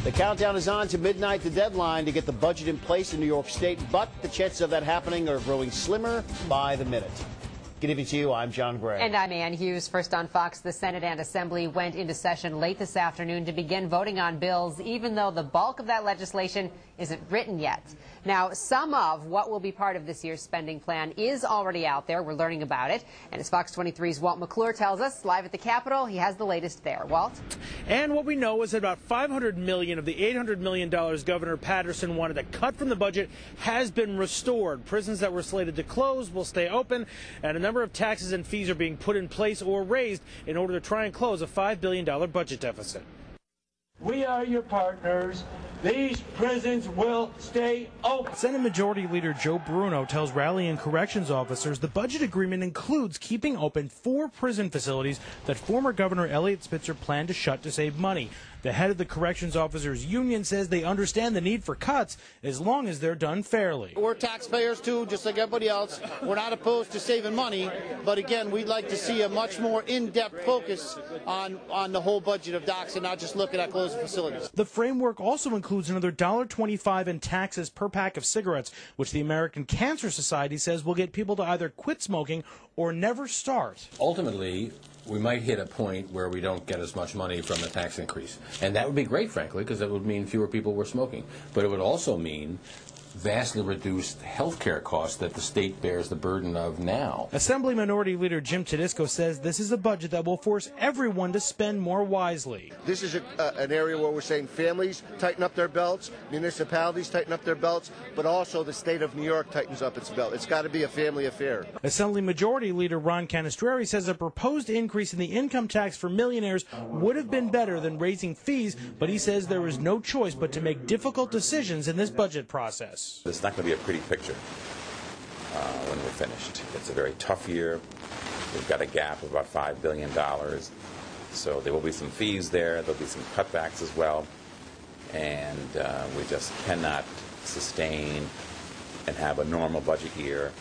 The countdown is on to midnight, the deadline to get the budget in place in New York State, but the chances of that happening are growing slimmer by the minute. Good evening to you. I'm John Gray. And I'm Ann Hughes. First on Fox, the Senate and Assembly went into session late this afternoon to begin voting on bills, even though the bulk of that legislation isn't written yet. Now, some of what will be part of this year's spending plan is already out there. We're learning about it. And as Fox 23's Walt McClure tells us, live at the Capitol, he has the latest there. Walt? And what we know is that about $500 million of the $800 million Governor Patterson wanted to cut from the budget has been restored. Prisons that were slated to close will stay open, and a number of taxes and fees are being put in place or raised in order to try and close a $5 billion budget deficit. We are your partners. These prisons will stay open. Senate Majority Leader Joe Bruno tells rallying corrections officers the budget agreement includes keeping open 4 prison facilities that former Governor Eliot Spitzer planned to shut to save money. The head of the Corrections Officers Union says they understand the need for cuts as long as they're done fairly. We're taxpayers too, just like everybody else. We're not opposed to saving money, but again, we'd like to see a much more in-depth focus on the whole budget of docks and not just looking at closing facilities. The framework also includes another $1.25 in taxes per pack of cigarettes, which the American Cancer Society says will get people to either quit smoking or never start. Ultimately, we might hit a point where we don't get as much money from the tax increase. And that would be great, frankly, because it would mean fewer people were smoking. But it would also mean vastly reduced health care costs that the state bears the burden of now. Assembly Minority Leader Jim Tedisco says this is a budget that will force everyone to spend more wisely. This is an area where we're saying families tighten up their belts, municipalities tighten up their belts, but also the state of New York tightens up its belt. It's got to be a family affair. Assembly Majority Leader Ron Canestrari says a proposed increase in the income tax for millionaires would have been better than raising fees, but he says there was no choice but to make difficult decisions in this budget process. It's not going to be a pretty picture when we're finished. It's a very tough year. We've got a gap of about $5 billion. So there will be some fees there. There'll be some cutbacks as well. And we just cannot sustain and have a normal budget year.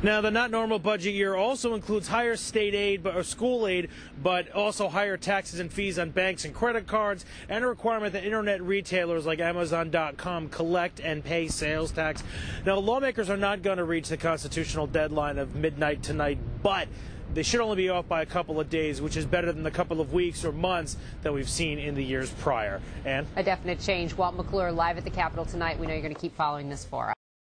Now, the not normal budget year also includes higher state aid or school aid, but also higher taxes and fees on banks and credit cards, and a requirement that internet retailers like Amazon.com collect and pay sales tax. Now, lawmakers are not going to reach the constitutional deadline of midnight tonight, but they should only be off by a couple of days, which is better than the couple of weeks or months that we've seen in the years prior. Ann? A definite change. Walt McClure live at the Capitol tonight. We know you're going to keep following this for us.